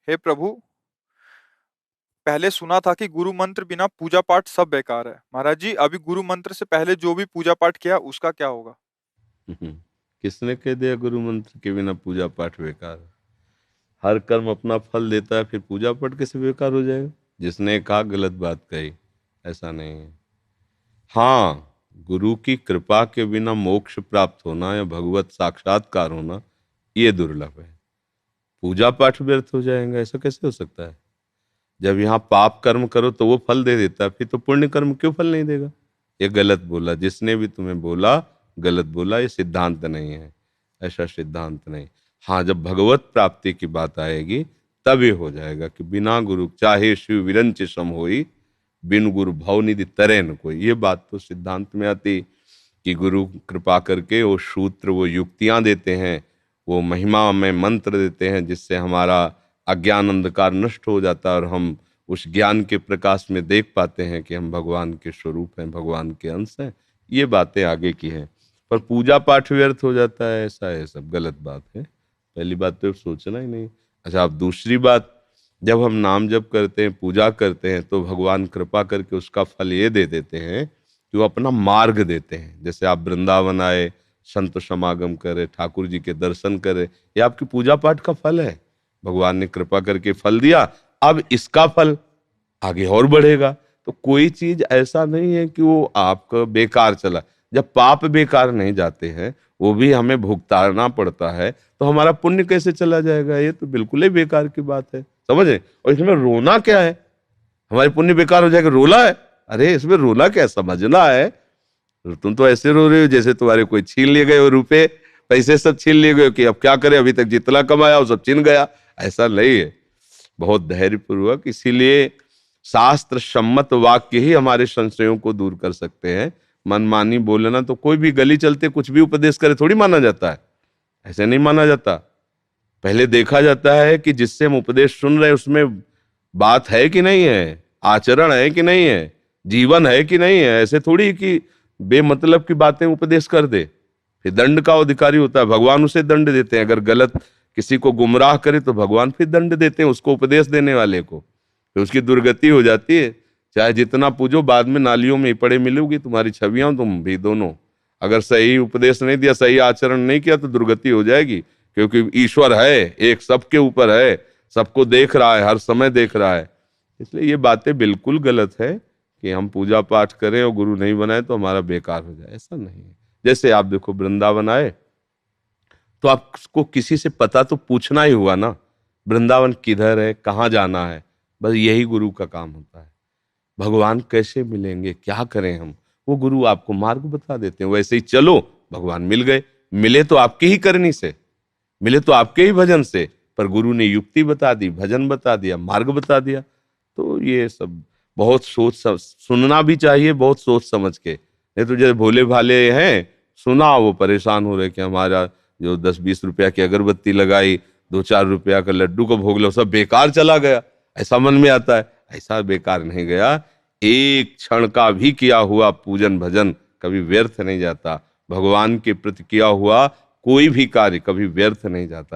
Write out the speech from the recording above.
हे प्रभु, पहले सुना था कि गुरु मंत्र बिना पूजा पाठ सब बेकार है। महाराज जी, अभी गुरु मंत्र से पहले जो भी पूजा पाठ किया उसका क्या होगा? हम्म। किसने कह दिया गुरु मंत्र के बिना पूजा पाठ बेकार है? हर कर्म अपना फल देता है, फिर पूजा पाठ कैसे बेकार हो जाएगा? जिसने कहा गलत बात कही। ऐसा नहीं है। हाँ, गुरु की कृपा के बिना मोक्ष प्राप्त होना या भगवत साक्षात्कार होना ये दुर्लभ है। पूजा पाठ व्यर्थ हो जाएगा, ऐसा कैसे हो सकता है? जब यहाँ पाप कर्म करो तो वो फल दे देता है, फिर तो पुण्य कर्म क्यों फल नहीं देगा? ये गलत बोला, जिसने भी तुम्हें बोला गलत बोला। ये सिद्धांत नहीं है, ऐसा सिद्धांत नहीं। हाँ, जब भगवत प्राप्ति की बात आएगी तब ये हो जाएगा कि बिना गुरु चाहे शिव विरंच सम होई, बिन गुरु भव निधि तरे न कोई। ये बात तो सिद्धांत में आती कि गुरु कृपा करके वो सूत्र, वो युक्तियां देते हैं, वो महिमा में मंत्र देते हैं, जिससे हमारा अज्ञान अंधकार नष्ट हो जाता है और हम उस ज्ञान के प्रकाश में देख पाते हैं कि हम भगवान के स्वरूप हैं, भगवान के अंश हैं। ये बातें आगे की हैं। पर पूजा पाठ व्यर्थ हो जाता है, ऐसा है, सब गलत बात है। पहली बात तो सोचना ही नहीं। अच्छा, अब दूसरी बात, जब हम नाम जप करते हैं, पूजा करते हैं, तो भगवान कृपा करके उसका फल ये दे देते हैं कि वो अपना मार्ग देते हैं। जैसे आप वृंदावन आए, संत समागम करे, ठाकुर जी के दर्शन करे, ये आपकी पूजा पाठ का फल है। भगवान ने कृपा करके फल दिया, अब इसका फल आगे और बढ़ेगा। तो कोई चीज ऐसा नहीं है कि वो आपका बेकार चला। जब पाप बेकार नहीं जाते हैं, वो भी हमें भुगताना पड़ता है, तो हमारा पुण्य कैसे चला जाएगा? ये तो बिल्कुल ही बेकार की बात है, समझे? और इसमें रोना क्या है? हमारे पुण्य बेकार हो जाएगा, रोला है? अरे इसमें रोना क्या, समझना है। तुम तो ऐसे रो रहे हो जैसे तुम्हारे कोई छीन लिए गए हो रुपए, पैसे सब छीन लिए गए कि अब क्या करें, अभी तक जितना कमाया वो सब छीन गया। ऐसा नहीं है। बहुत धैर्य पूर्वक, इसीलिए शास्त्र सम्मत वाक्य ही हमारे संशयों को दूर कर सकते हैं। मनमानी बोलना, तो कोई भी गली चलते कुछ भी उपदेश करे थोड़ी माना जाता है। ऐसे नहीं माना जाता। पहले देखा जाता है कि जिससे हम उपदेश सुन रहे हैं उसमें बात है कि नहीं है, आचरण है कि नहीं है, जीवन है कि नहीं है। ऐसे थोड़ी कि बेमतलब की बातें उपदेश कर दे। फिर दंड का अधिकारी होता है, भगवान उसे दंड देते हैं। अगर गलत किसी को गुमराह करे तो भगवान फिर दंड देते हैं उसको, उपदेश देने वाले को। फिर उसकी दुर्गति हो जाती है। चाहे जितना पूजो, बाद में नालियों में ही पड़े मिलोगी तुम्हारी छवियां, तुम भी दोनों। अगर सही उपदेश नहीं दिया, सही आचरण नहीं किया, तो दुर्गति हो जाएगी। क्योंकि ईश्वर है एक, सबके ऊपर है, सबको देख रहा है, हर समय देख रहा है। इसलिए ये बातें बिल्कुल गलत है कि हम पूजा पाठ करें और गुरु नहीं बनाए तो हमारा बेकार हो जाए, ऐसा नहीं है। जैसे आप देखो, वृंदावन आए तो आपको किसी से पता तो पूछना ही हुआ ना, वृंदावन किधर है, कहाँ जाना है। बस यही गुरु का काम होता है। भगवान कैसे मिलेंगे, क्या करें हम, वो गुरु आपको मार्ग बता देते हैं। वैसे ही चलो, भगवान मिल गए। मिले तो आपकी ही करनी से, मिले तो आपके ही भजन से, पर गुरु ने युक्ति बता दी, भजन बता दिया, मार्ग बता दिया। तो ये सब बहुत सुनना भी चाहिए, बहुत सोच समझ के। नहीं तो जैसे भोले भाले हैं, सुना वो परेशान हो रहे कि हमारा जो 10-20 रुपया की अगरबत्ती लगाई, 2-4 रुपया का लड्डू को भोग लो, सब बेकार चला गया, ऐसा मन में आता है। ऐसा बेकार नहीं गया। एक क्षण का भी किया हुआ पूजन भजन कभी व्यर्थ नहीं जाता। भगवान के प्रति किया हुआ कोई भी कार्य कभी व्यर्थ नहीं जाता।